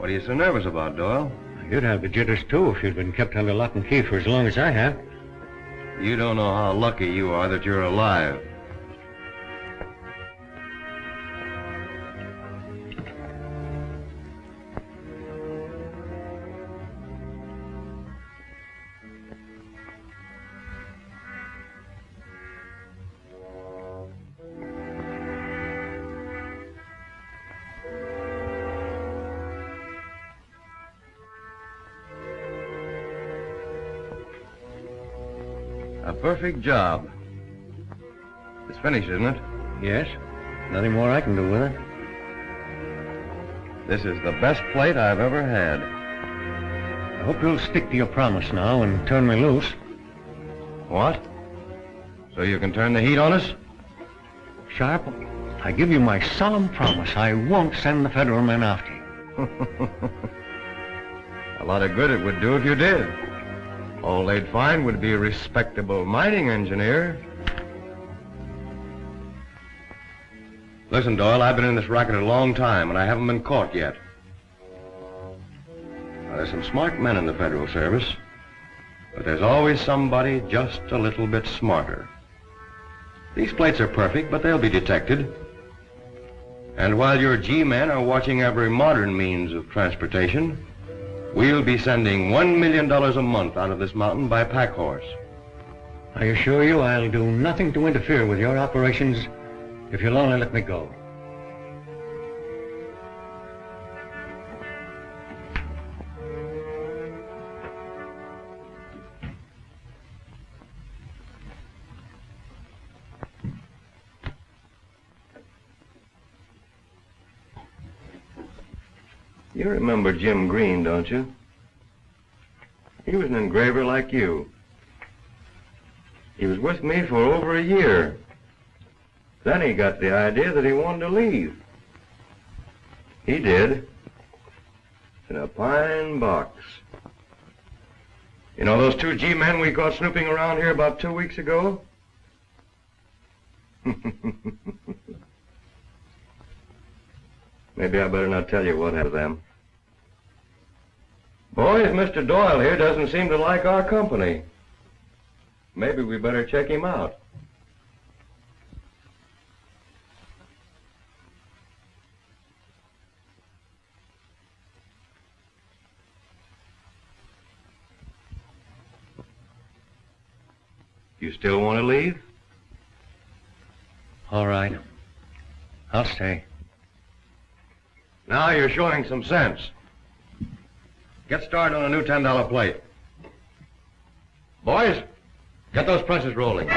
What are you so nervous about, Doyle? You'd have the jitters, too, if you'd been kept under lock and key for as long as I have. You don't know how lucky you are that you're alive. A perfect job. It's finished, isn't it? Yes. Nothing more I can do with it. This is the best plate I've ever had. I hope you'll stick to your promise now and turn me loose. What? So you can turn the heat on us? Sharp, I give you my solemn promise I won't send the federal men after you. A lot of good it would do if you did. All they'd find would be a respectable mining engineer. Listen, Doyle, I've been in this racket a long time, and I haven't been caught yet. Now, there's some smart men in the Federal Service, but there's always somebody just a little bit smarter. These plates are perfect, but they'll be detected. And while your G-men are watching every modern means of transportation, we'll be sending $1 million a month out of this mountain by pack horse. I assure you I'll do nothing to interfere with your operations if you'll only let me go. You remember Jim Green, don't you? He was an engraver like you. He was with me for over a year. Then he got the idea that he wanted to leave. He did. In a pine box. You know those two G-men we caught snooping around here about 2 weeks ago? Maybe I better not tell you what happened to them. Boys, Mr. Doyle here doesn't seem to like our company. Maybe we better check him out. You still want to leave? All right. I'll stay. Now you're showing some sense. Get started on a new $10 plate. Boys, get those presses rolling.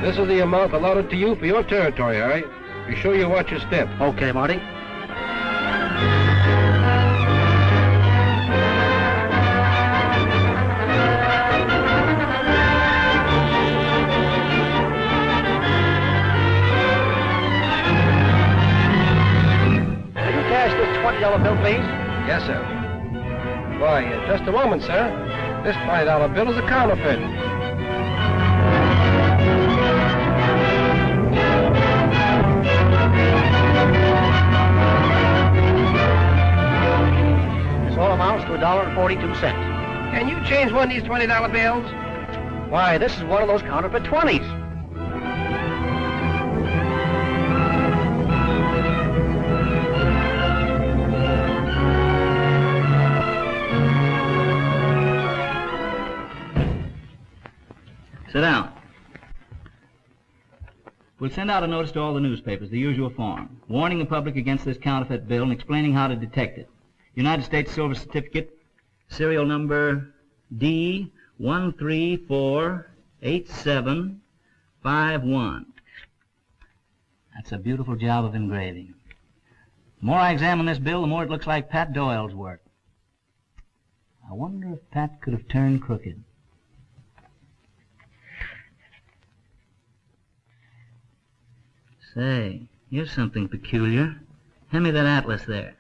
This is the amount allotted to you for your territory, Harry. Be sure you watch your step. Okay, Marty. $20 bill, please? Yes, sir. Why, just a moment, sir. This $20 bill is a counterfeit. This all amounts to $1.42. Can you change one of these $20 bills? Why, this is one of those counterfeit 20s. Sit down. We'll send out a notice to all the newspapers, the usual form, warning the public against this counterfeit bill and explaining how to detect it. United States Silver Certificate, serial number D1348751. That's a beautiful job of engraving. The more I examine this bill, the more it looks like Pat Doyle's work. I wonder if Pat could have turned crooked. Say, here's something peculiar. Hand me that atlas there.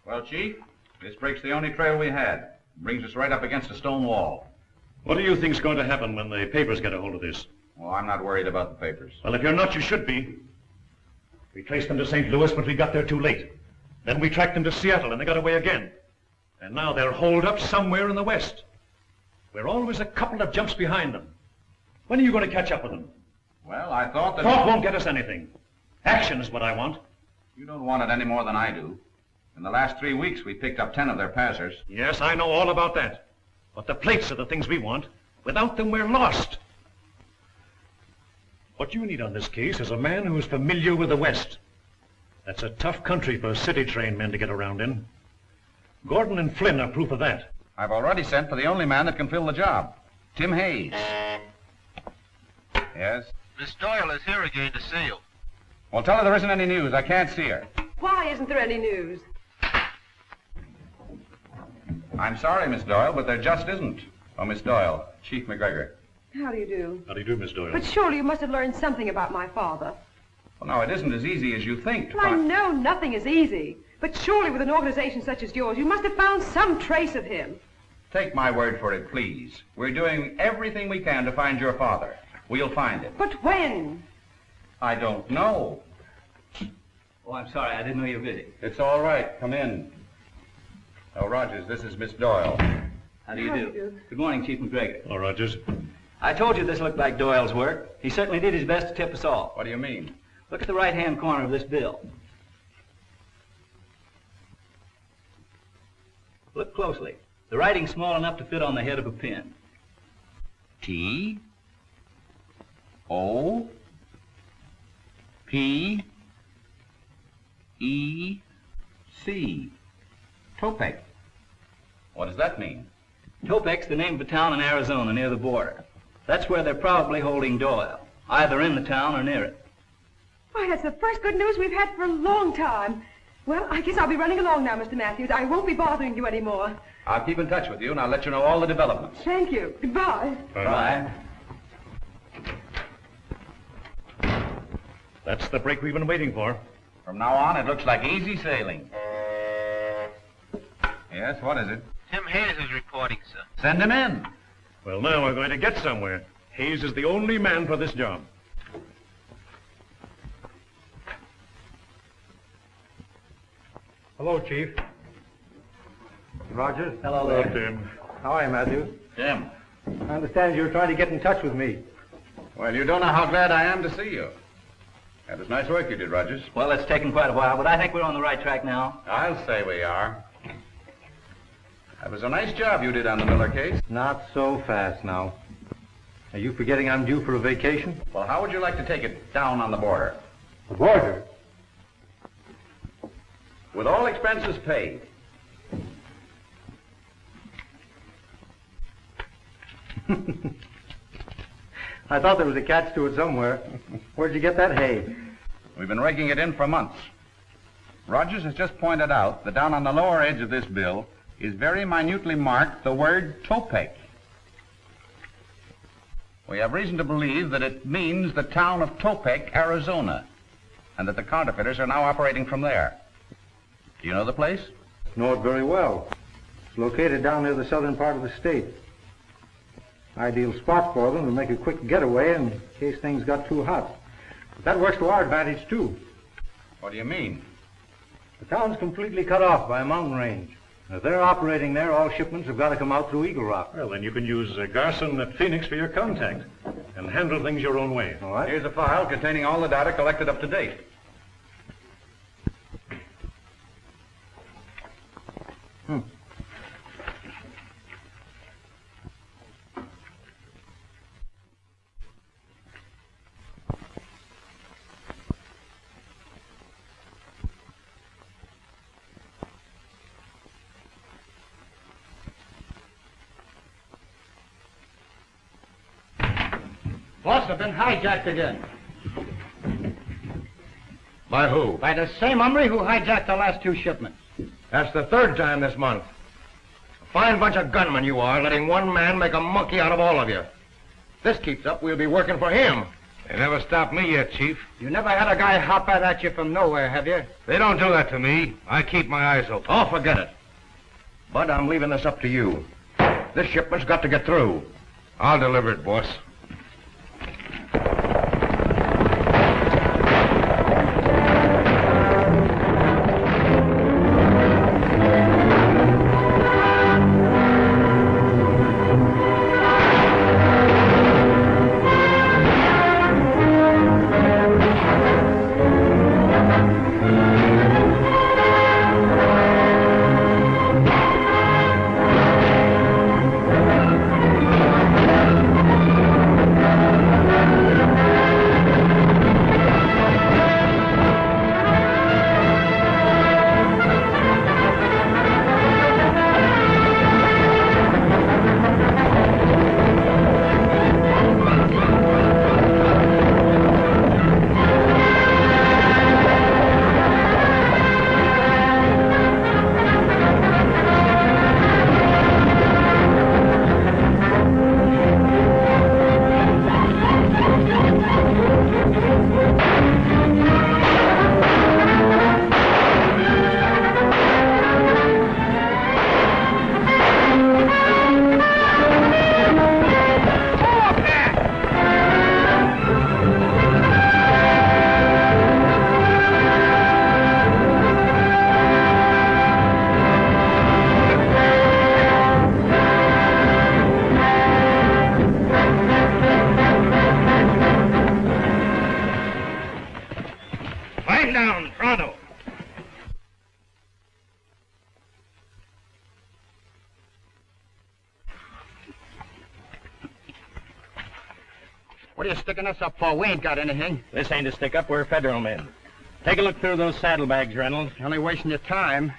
Well, Chief, this breaks the only trail we had. Brings us right up against a stone wall. What do you think's going to happen when the papers get a hold of this? Well, I'm not worried about the papers. Well, if you're not, you should be. We traced them to St. Louis, but we got there too late. Then we tracked them to Seattle, and they got away again. And now they're holed up somewhere in the West. We're always a couple of jumps behind them. When are you going to catch up with them? Well, I thought that... Talk won't get us anything. Action is what I want. You don't want it any more than I do. In the last 3 weeks, we picked up 10 of their passers. Yes, I know all about that. But the plates are the things we want. Without them, we're lost. What you need on this case is a man who's familiar with the West. That's a tough country for city-trained men to get around in. Gordon and Flynn are proof of that. I've already sent for the only man that can fill the job, Tim Hayes. Yes? Miss Doyle is here again to see you. Well, tell her there isn't any news. I can't see her. Why isn't there any news? I'm sorry, Miss Doyle, but there just isn't. Oh, Miss Doyle, Chief McGregor. How do you do? How do you do, Miss Doyle? But surely you must have learned something about my father. Well, now, it isn't as easy as you think to Well, I find... know nothing is easy. But surely with an organization such as yours, you must have found some trace of him. Take my word for it, please. We're doing everything we can to find your father. We'll find him. But when? I don't know. Oh, I'm sorry. I didn't know you were busy. It's all right. Come in. Oh, Rogers, this is Miss Doyle. How do you How do? do you do? Good morning, Chief McGregor. Oh, Rogers. I told you this looked like Doyle's work. He certainly did his best to tip us off. What do you mean? Look at the right-hand corner of this bill. Look closely. The writing's small enough to fit on the head of a pen. T O P E C. Topek. What does that mean? Topek's the name of a town in Arizona near the border. That's where they're probably holding Doyle, either in the town or near it. Why, that's the first good news we've had for a long time. Well, I guess I'll be running along now, Mr. Matthews. I won't be bothering you anymore. I'll keep in touch with you, and I'll let you know all the developments. Thank you. Goodbye. Bye. That's the break we've been waiting for. From now on, it looks like easy sailing. Yes, what is it? Tim Hayes is reporting, sir. Send him in. Well, now we're going to get somewhere. Hayes is the only man for this job. Hello, Chief. Rogers. Hello Hello, there. Tim. How are you, Matthew? Tim. I understand you were trying to get in touch with me. Well, you don't know how glad I am to see you. That was nice work you did, Rogers. Well, it's taken quite a while, but I think we're on the right track now. I'll say we are. That was a nice job you did on the Miller case. Not so fast now. Are you forgetting I'm due for a vacation? Well, how would you like to take it down on the border? The border? With all expenses paid. I thought there was a catch to it somewhere. Where'd you get that hay? We've been raking it in for months. Rogers has just pointed out that down on the lower edge of this bill is very minutely marked the word Topek. We have reason to believe that it means the town of Topek, Arizona, and that the counterfeiters are now operating from there. Do you know the place? Know it very well. It's located down near the southern part of the state. Ideal spot for them to make a quick getaway in case things got too hot. But that works to our advantage, too. What do you mean? The town's completely cut off by a mountain range. If they're operating there, all shipments have got to come out through Eagle Rock. Well, then you can use Garson at Phoenix for your contact and handle things your own way. All right? Here's a file containing all the data collected up to date. Boss, have been hijacked again. By who? By the same hombre who hijacked the last two shipments. That's the third time this month. A fine bunch of gunmen you are, letting one man make a monkey out of all of you. If this keeps up, we'll be working for him. They never stopped me yet, Chief. You never had a guy hop out at you from nowhere, have you? They don't do that to me. I keep my eyes open. Oh, forget it. Bud, I'm leaving this up to you. This shipment's got to get through. I'll deliver it, boss. What are you sticking us up for? We ain't got anything. This ain't a stick-up. We're federal men. Take a look through those saddlebags, Reynolds. You're only wasting your time.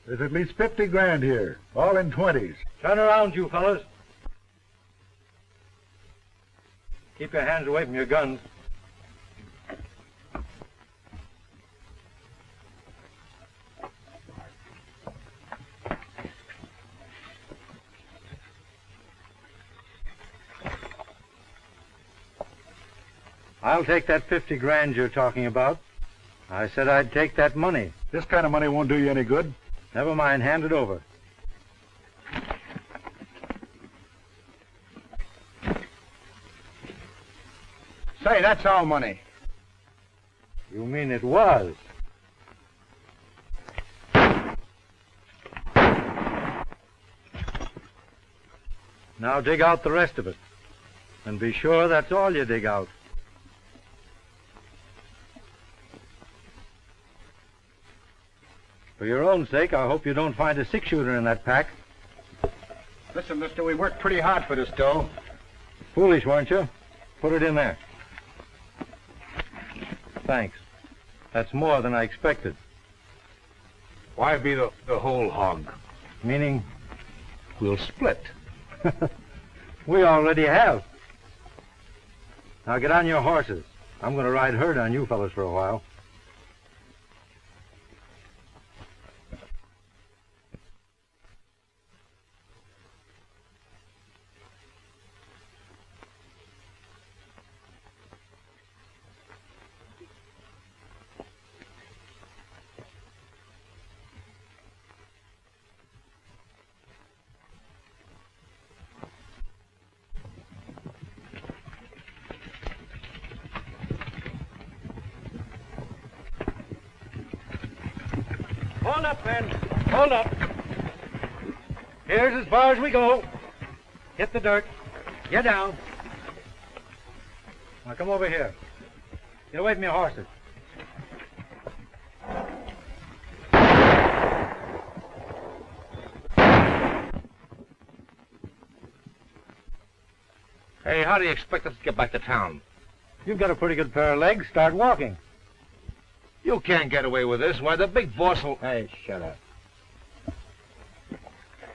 There's at least 50 grand here, all in 20s. Turn around, you fellas. Keep your hands away from your guns. I'll take that 50 grand you're talking about. I said I'd take that money. This kind of money won't do you any good. Never mind, hand it over. Say, that's our money. You mean it was? Now dig out the rest of it. And be sure that's all you dig out. For your own sake, I hope you don't find a six-shooter in that pack. Listen, mister, we worked pretty hard for this dough. Foolish, weren't you? Put it in there. Thanks. That's more than I expected. Why be the whole hog? Meaning? We'll split. We already have. Now get on your horses. I'm going to ride herd on you fellas for a while. Hold up, men. Hold up. Here's as far as we go. Hit the dirt. Get down. Now come over here. Get away from your horses. Hey, how do you expect us to get back to town? You've got a pretty good pair of legs. Start walking. You can't get away with this. Why, the big boss will... Hey, shut up.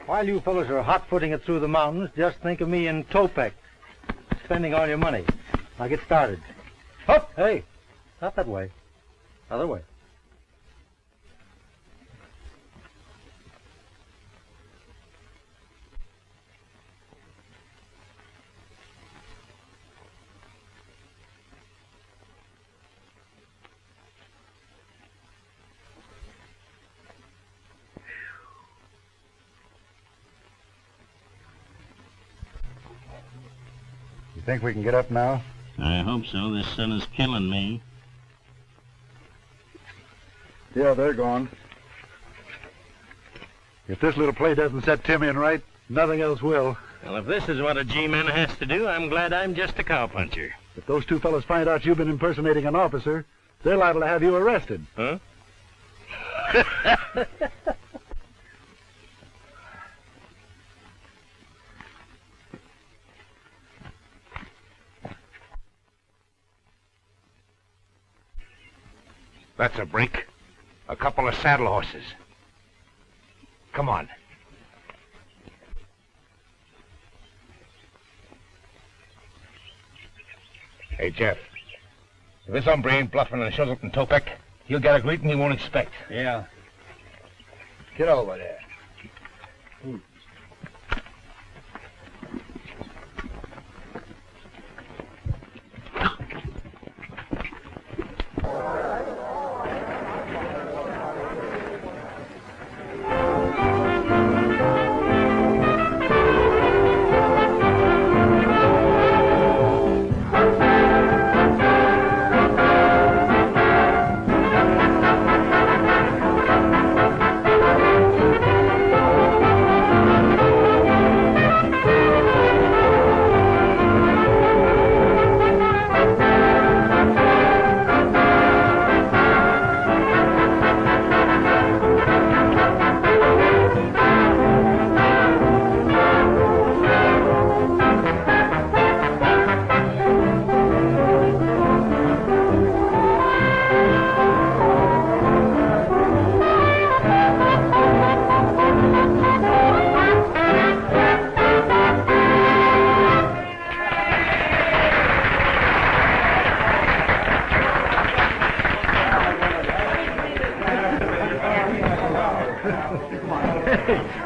While you fellows are hot-footing it through the mountains, just think of me in Topek, spending all your money. Now get started. Up! Hey, not that way. Other way. Think we can get up now? I hope so. This sun is killing me. Yeah, they're gone. If this little play doesn't set Tim in right, nothing else will. Well, if this is what a G-man has to do, I'm glad I'm just a cowpuncher. If those two fellows find out you've been impersonating an officer, they're liable to have you arrested. Huh? That's a break. A couple of saddle horses. Come on. Hey, Jeff. If this hombre ain't bluffing and shows up in Topek, he'll get a greeting he won't expect. Yeah. Get over there.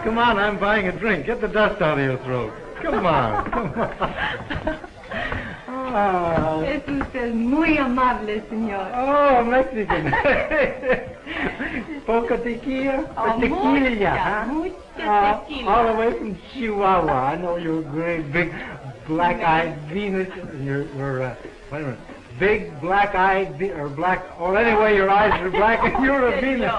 Come on, I'm buying a drink. Get the dust out of your throat. Come on, come on. Oh. Es usted muy amable, señor. Oh, Mexican. Poco tequila? Oh, Tequila, huh? mucha tequila. All the way from Chihuahua. I know you're great, big, black-eyed Venus. You're wait a minute. Big, black-eyed, or black, or anyway, your eyes are black and you're a Venus.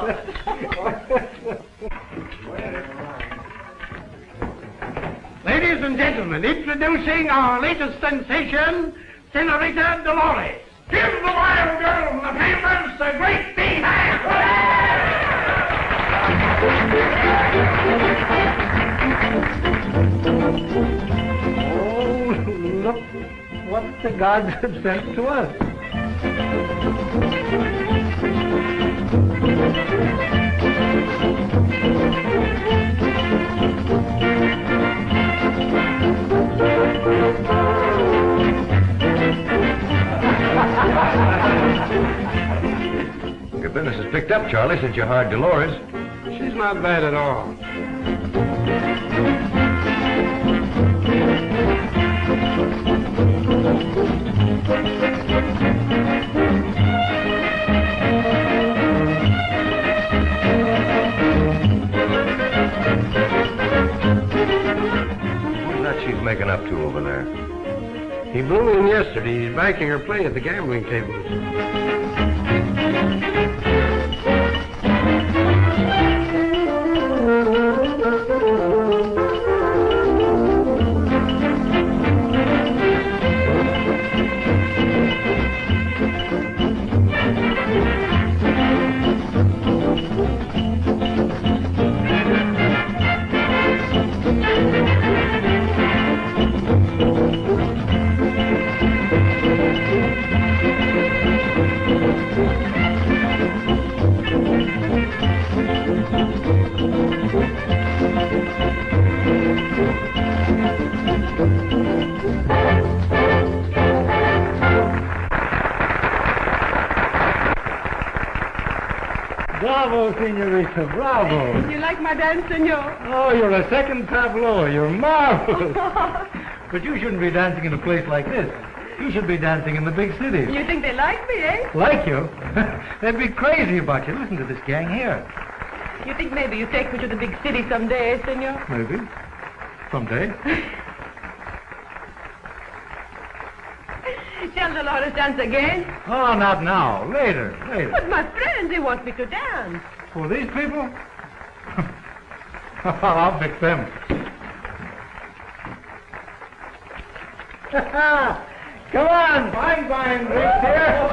Ladies and gentlemen, introducing our latest sensation, Senorita Dolores. Give the wild girl from the Pampas a great big hand! Oh, look what the gods have sent to us. Your business has picked up, Charlie, since you hired Dolores. She's not bad at all. Who's that she's making up to over there? He blew in yesterday. He's backing her play at the gambling tables. Bravo, senorita, bravo. You like my dance, senor? Oh, you're a second tableau. You're marvelous. But you shouldn't be dancing in a place like this. You should be dancing in the big city. You think they like me, eh? Like you? They'd be crazy about you. Listen to this gang here. You think maybe you take me to the big city someday, eh, senor? Maybe. Someday. Shall Dolores dance again? Oh, not now. Later. But my friends, they want me to dance. For these people? I'll fix them. Come on, fine, drinks here.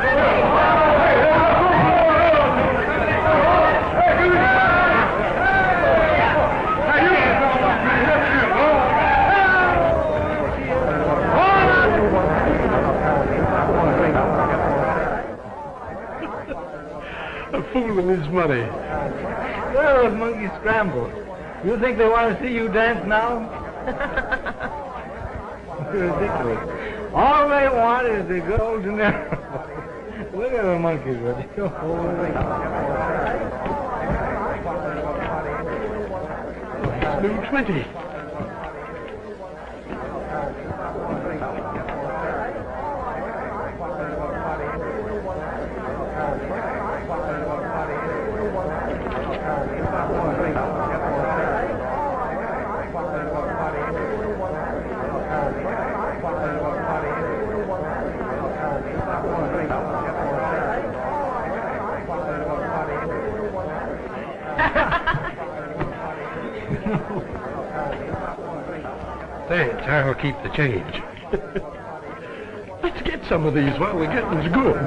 A fool and his money. Well, those monkeys scramble. You think they want to see you dance now? Ridiculous. All they want is the good old dinero. Look at the monkeys, would you? Blue 20. Say, I'll keep the change. Let's get some of these while we're getting good.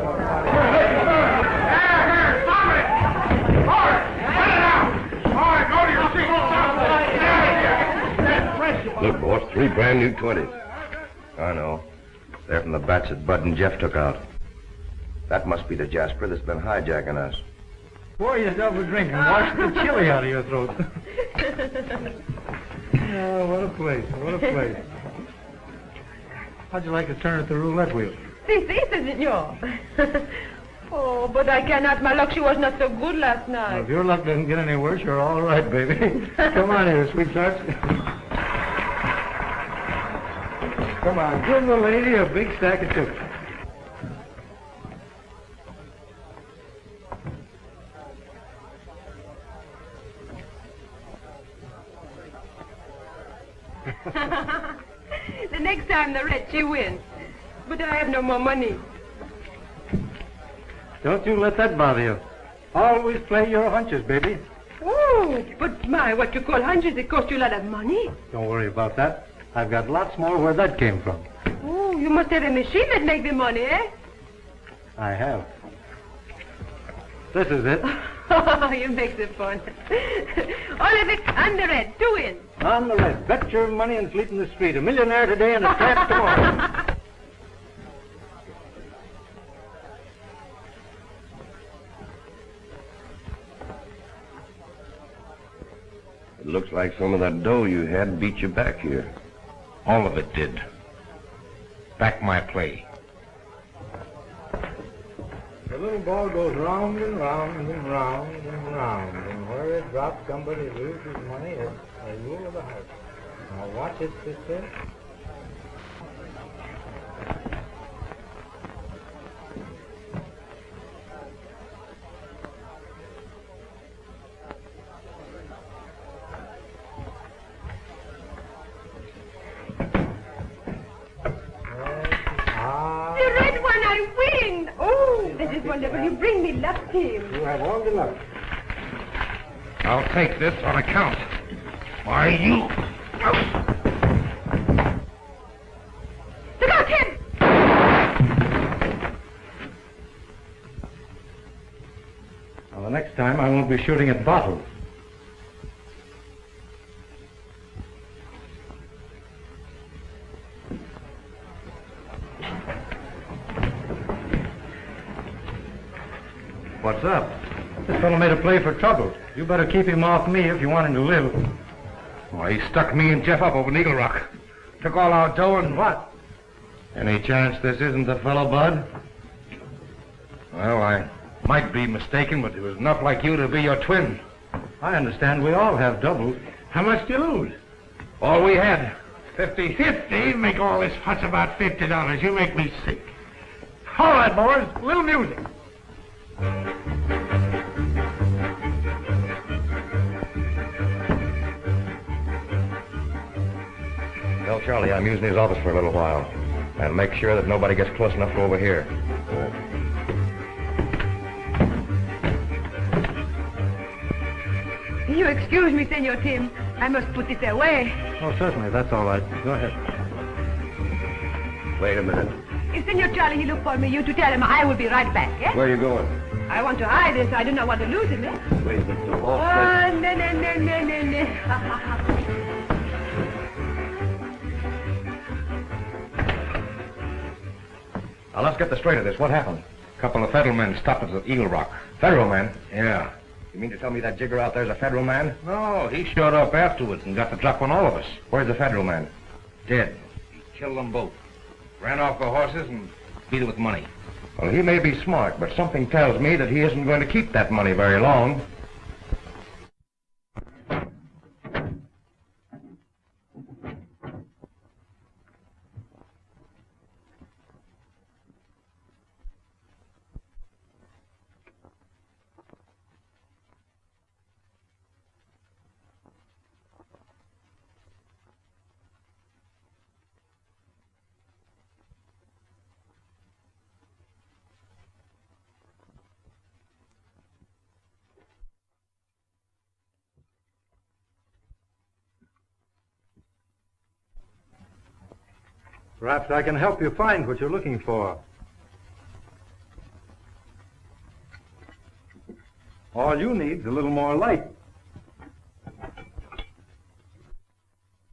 Look, boss, 3 brand new 20s. I know. They're from the batch that Bud and Jeff took out. That must be the Jasper that's been hijacking us. Pour yourself a drink and wash the chili out of your throat. Oh, what a place. How'd you like to turn at the roulette wheel? Si, senor. Oh, but I cannot. My luck, she was not so good last night. Well, if your luck doesn't get any worse, you're all right, baby. Come on here, sweetheart. Come on, give the lady a big stack of chips. The next time the red, she wins. But I have no more money. Don't you let that bother you. Always play your hunches, baby. Oh, but my, what you call hunches, it cost you a lot of money. Don't worry about that. I've got lots more where that came from. Oh, you must have a machine that makes the money, eh? I have. This is it. Oh, you make it fun. All of it on the red, 2 in. On the red. Bet your money and sleep in the street. A millionaire today and a tramp tomorrow. It looks like some of that dough you had beat you back here. All of it did. Back my play. The little ball goes round and round and round and round. And where it drops, somebody loses money. It's a rule of the house. Now watch it, sister. The red one, I win. Oh, this is wonderful. You bring me luck, Tim. You have all the luck. I'll take this on account. Why, you... Look out, Tim! Now, the next time I won't be shooting at bottles. What's up? This fellow made a play for trouble. You better keep him off me if you want him to live. Why, he stuck me and Jeff up over in Eagle Rock. Took all our dough and What? Any chance this isn't the fellow, Bud? Well, I might be mistaken, but it was enough like you to be your twin. I understand we all have doubles. How much do you lose? All we had. 50. 50? Make all this fuss about $50. You make me sick. All right, boys. A little music. Tell Charlie I'm using his office for a little while. And make sure that nobody gets close enough to overhear. You excuse me, Senor Tim. I must put this away. Oh, certainly. That's all right. Go ahead. Wait a minute. If Senor Charlie, he look for me, you to tell him I will be right back, eh? Where are you going? I want to hide this. I do not want to lose him, eh? Wait a minute. Oh, no. Now, let's get the straight of this. What happened? A couple of federal men stopped us at Eagle Rock. Federal man? Yeah. You mean to tell me that jigger out there's a federal man? No, he showed up afterwards and got the drop on all of us. Where's the federal man? Dead. He killed them both. Ran off the horses and beat it with money. Well, he may be smart, but something tells me that he isn't going to keep that money very long. Perhaps I can help you find what you're looking for. All you need is a little more light.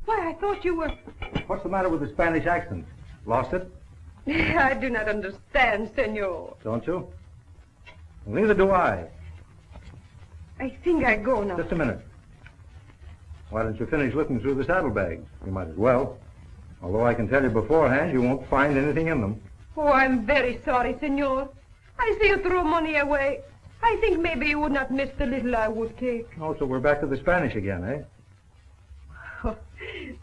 Why, I thought you were... What's the matter with the Spanish accent? Lost it? I do not understand, Senor. Don't you? Well, neither do I. I think I go now. Just a minute. Why don't you finish looking through the saddlebags? You might as well. Although I can tell you beforehand, you won't find anything in them. Oh, I'm very sorry, Senor. I see you throw money away. I think maybe you would not miss the little I would take. Oh, so we're back to the Spanish again, eh? Oh,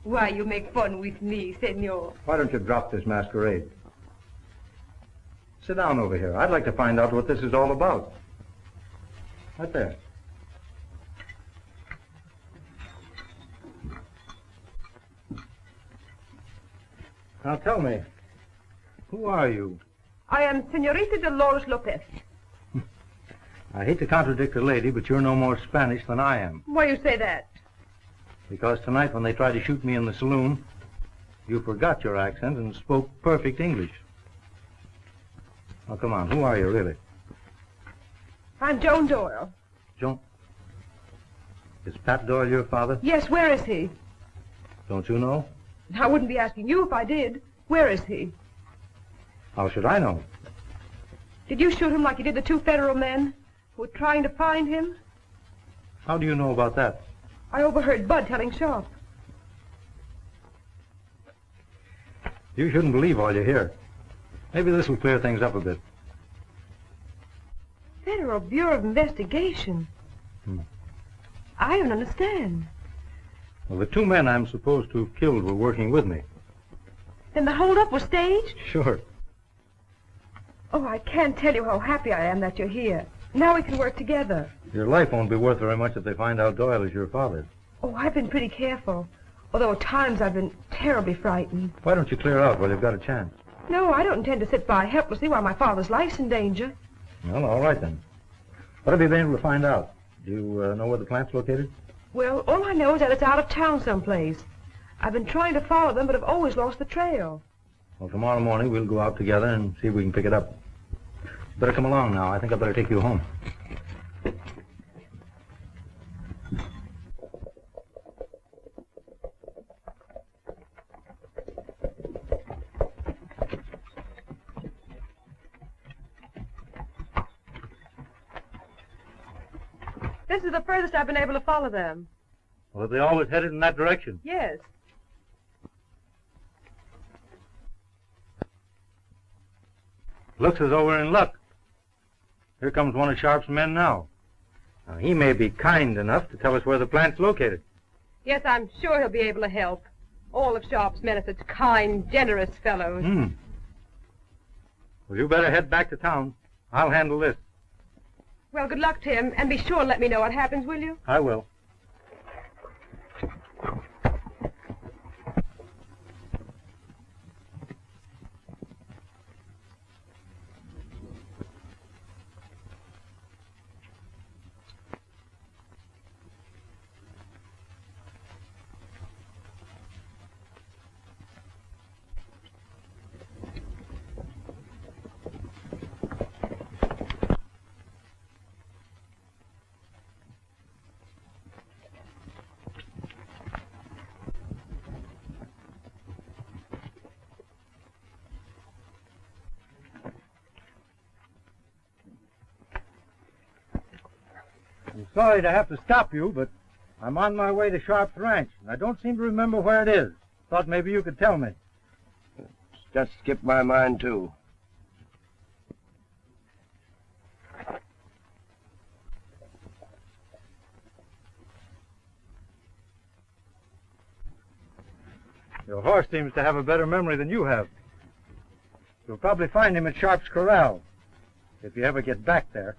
why, you make fun with me, Senor. Why don't you drop this masquerade? Sit down over here. I'd like to find out what this is all about. Right there. Now tell me, who are you? I am Senorita Dolores Lopez. I hate to contradict a lady, but you're no more Spanish than I am. Why you say that? Because tonight when they tried to shoot me in the saloon, you forgot your accent and spoke perfect English. Now come on, who are you really? I'm Joan Doyle. Joan? Is Pat Doyle your father? Yes, where is he? Don't you know? I wouldn't be asking you if I did. Where is he? How should I know? Did you shoot him like you did the two federal men who were trying to find him? How do you know about that? I overheard Bud telling Sharp. You shouldn't believe all you hear. Maybe this will clear things up a bit. Federal Bureau of Investigation? I don't understand. Well, the two men I'm supposed to have killed were working with me. Then the holdup was staged? Sure. Oh, I can't tell you how happy I am that you're here. Now we can work together. Your life won't be worth very much if they find out Doyle is your father. Oh, I've been pretty careful. Although at times I've been terribly frightened. Why don't you clear out while you've got a chance? No, I don't intend to sit by helplessly while my father's life's in danger. Well, all right then. What have you been able to find out? Do you know where the plant's located? Well, all I know is that it's out of town someplace. I've been trying to follow them, but have always lost the trail. Well, tomorrow morning we'll go out together and see if we can pick it up. Better come along now. I think I'd better take you home. This is the furthest I've been able to follow them. Well, have they always headed in that direction? Yes. Looks as though we're in luck. Here comes one of Sharp's men now. Now, he may be kind enough to tell us where the plant's located. Yes, I'm sure he'll be able to help. All of Sharp's men are such kind, generous fellows. Well, you better head back to town. I'll handle this. Well, good luck, Tim, and be sure and let me know what happens, will you? I will. I'm sorry to have to stop you, but I'm on my way to Sharp's ranch, and I don't seem to remember where it is. Thought maybe you could tell me. Just skipped my mind, too. Your horse seems to have a better memory than you have. You'll probably find him at Sharp's corral, if you ever get back there.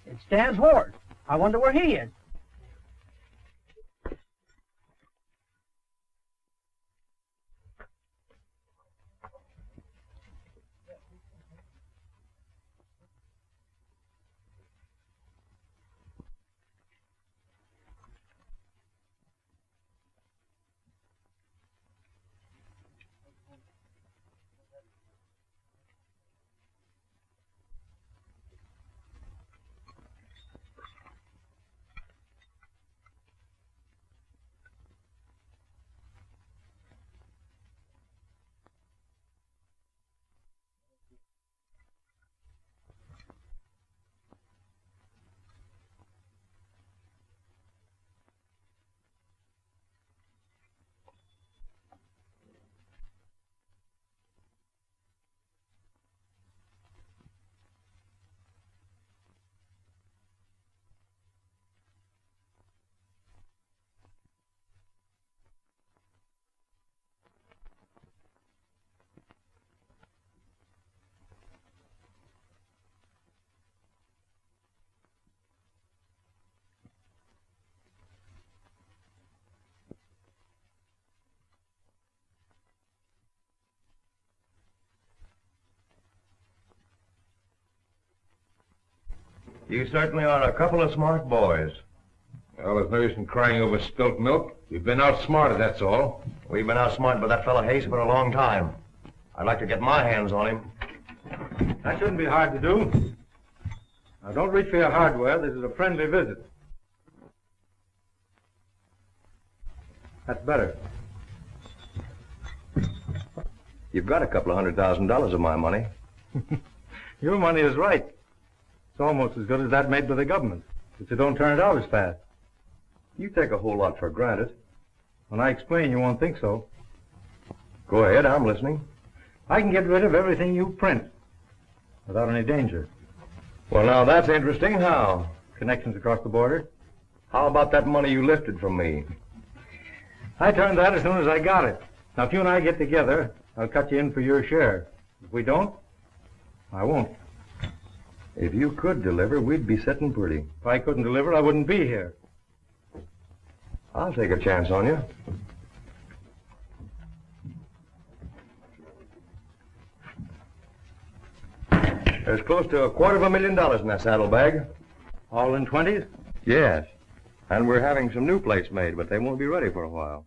It's Stan's horse. I wonder where he is. You certainly are a couple of smart boys. Well, there's no use in crying over spilt milk. You've been outsmarted, that's all. We've been outsmarted by that fellow Hayes for a long time. I'd like to get my hands on him. That shouldn't be hard to do. Now, don't reach for your hardware. This is a friendly visit. That's better. You've got a couple of $100,000 of my money. Your money is right. It's almost as good as that made by the government, but you don't turn it out as fast. You take a whole lot for granted. When I explain, you won't think so. Go ahead, I'm listening. I can get rid of everything you print without any danger. Well, now that's interesting. How? Connections across the border. How about that money you lifted from me? I turned that as soon as I got it. Now, if you and I get together, I'll cut you in for your share. If we don't, I won't. If you could deliver, we'd be sitting pretty. If I couldn't deliver, I wouldn't be here. I'll take a chance on you. There's close to $250,000 in that saddlebag. All in 20s? Yes. And we're having some new plates made, but they won't be ready for a while.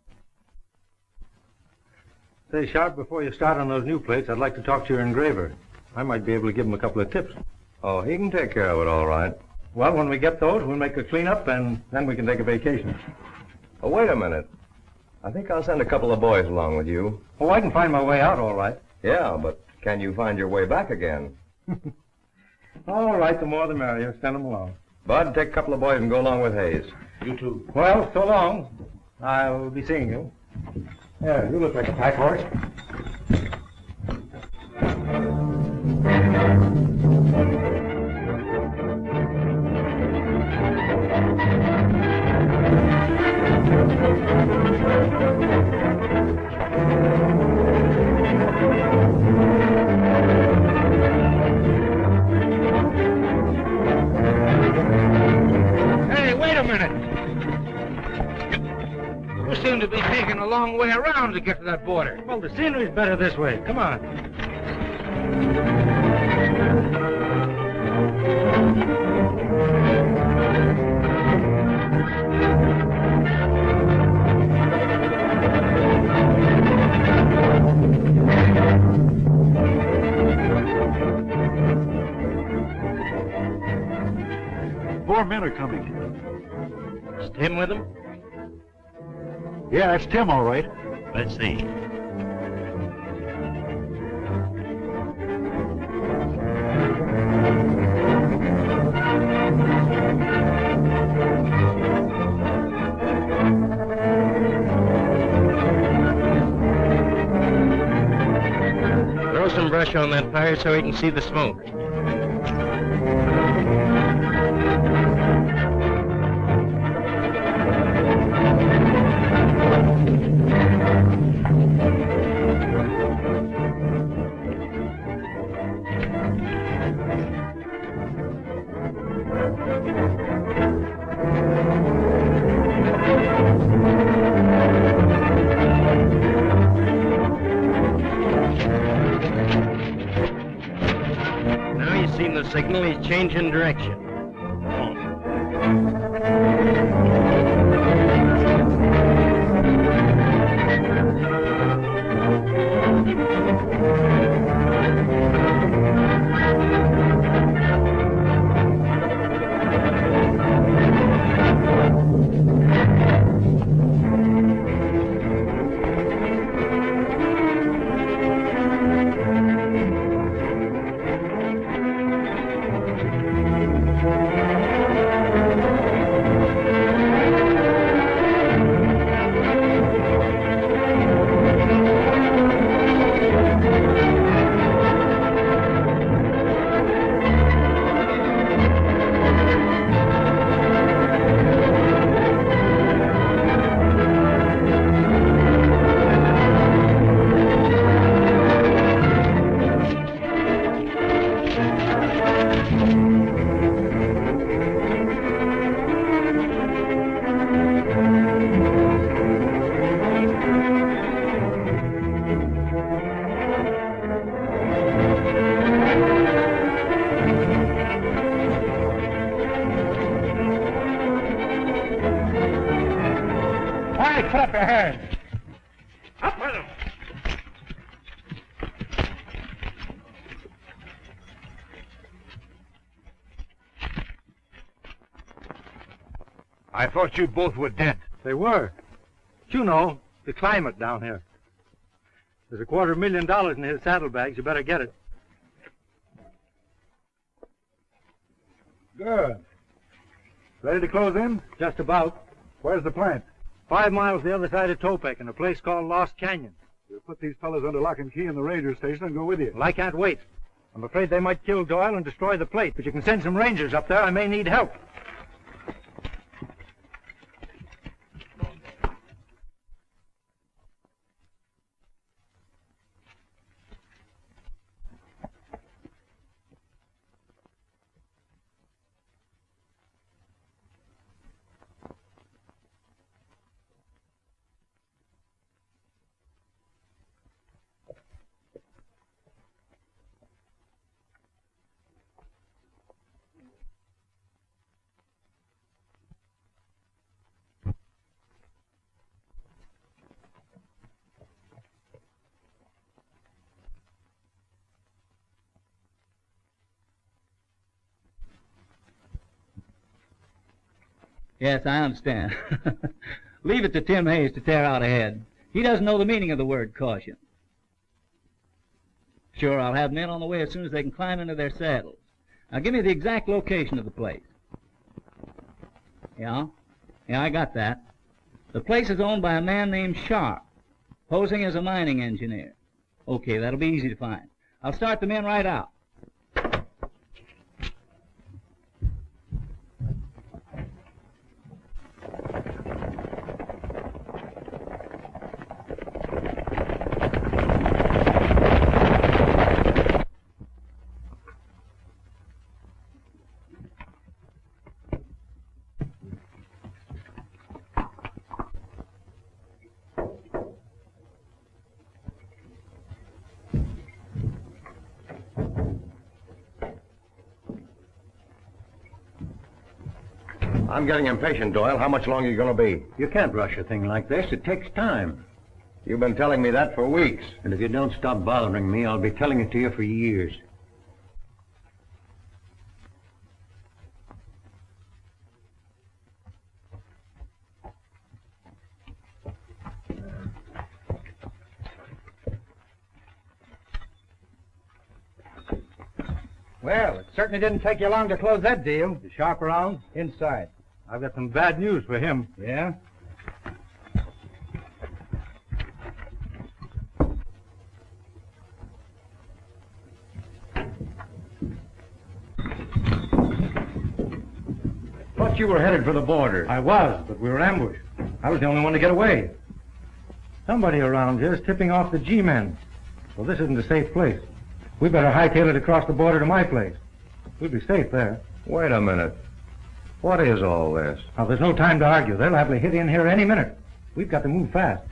Say, Sharp, before you start on those new plates, I'd like to talk to your engraver. I might be able to give him a couple of tips. Oh, he can take care of it all right. Well, when we get those, we'll make a cleanup, and then we can take a vacation. Oh, wait a minute. I think I'll send a couple of boys along with you. Oh, I can find my way out all right. Yeah, but can you find your way back again? All right, the more the merrier. Send them along. Bud, take a couple of boys and go along with Hayes. You too. Well, so long. I'll be seeing you. Yeah, you look like a pack horse. Hey, wait a minute. You seem to be taking a long way around to get to that border. Well, the scenery's better this way. Come on. Four men are coming. Is Tim with him? Yeah, that's Tim, all right. Let's see. Throw some brush on that fire so he can see the smoke. Signal, he's changing direction. Clap your hands. Up with them. I thought you both were dead. They were. But you know, the climate down here. There's $250,000 in his saddlebags. You better get it. Good. Ready to close in? Just about. Where's the plant? 5 miles the other side of Topek in a place called Lost Canyon. We'll put these fellas under lock and key in the ranger station and go with you. Well, I can't wait. I'm afraid they might kill Doyle and destroy the plate, but you can send some rangers up there. I may need help. Yes, I understand. Leave it to Tim Hayes to tear out ahead. He doesn't know the meaning of the word caution. Sure, I'll have men on the way as soon as they can climb into their saddles. Now, give me the exact location of the place. Yeah, I got that. The place is owned by a man named Sharp, posing as a mining engineer. Okay, that'll be easy to find. I'll start the men right out. I'm getting impatient, Doyle. How much longer are you going to be? You can't rush a thing like this. It takes time. You've been telling me that for weeks. And if you don't stop bothering me, I'll be telling it to you for years. Well, it certainly didn't take you long to close that deal. The Sharp around? Inside. I've got some bad news for him. Yeah? Thought you were headed for the border. I was, but we were ambushed. I was the only one to get away. Somebody around here is tipping off the G-men. Well, this isn't a safe place. We better hightail it across the border to my place. We'll be safe there. Wait a minute. What is all this? Now, there's no time to argue. They'll likely hit in here any minute. We've got to move fast.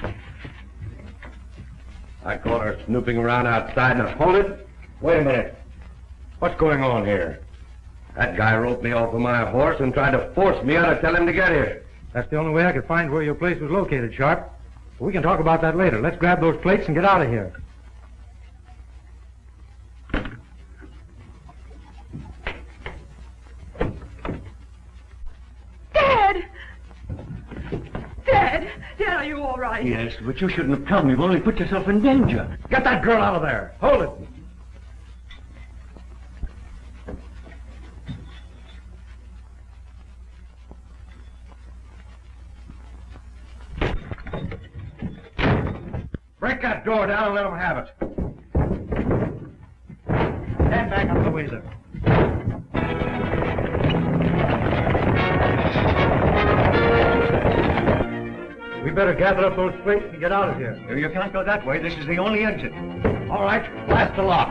I caught her snooping around outside. Now, hold it. Wait a minute. What's going on here? That guy roped me off of my horse and tried to force me out to tell him to get here. That's the only way I could find where your place was located, Sharp. We can talk about that later. Let's grab those plates and get out of here. Dad, are you all right? Yes, but you shouldn't have told me. You've only put yourself in danger. Get that girl out of there. Hold it. Break that door down and let them have it. Stand back out of the way, sir. We better gather up those plates and get out of here. You can't go that way. This is the only exit. All right, blast the lock.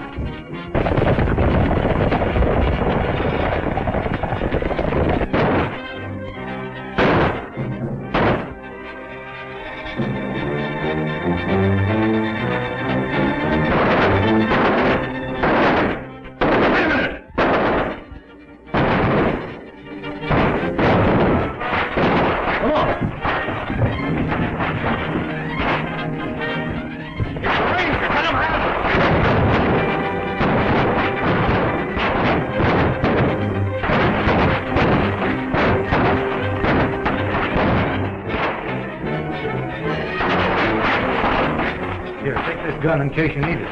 Gun in case you need it.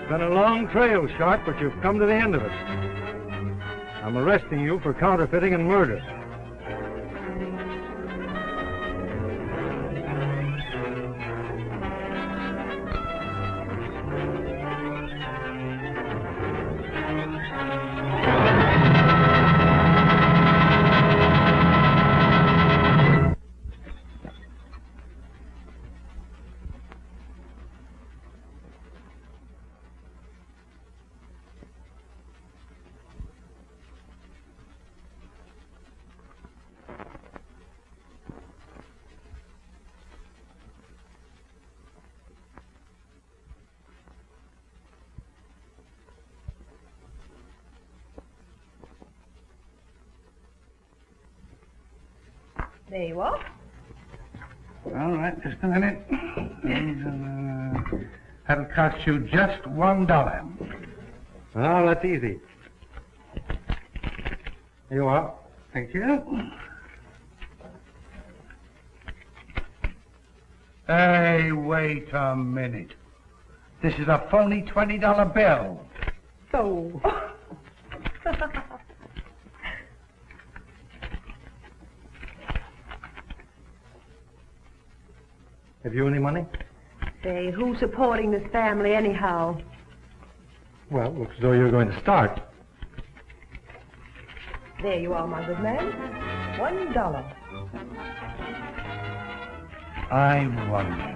been a long trail, Sharp, but you've come to the end of it. I'm arresting you for counterfeiting and murder. There you are. All right, just a minute. That'll cost you just $1. Oh, that's easy. Here you are. Thank you. Hey, wait a minute. This is a phony $20 bill. So. Have you any money? Say, who's supporting this family anyhow? Well, looks as though you're going to start. There you are, my good man. $1. I wonder.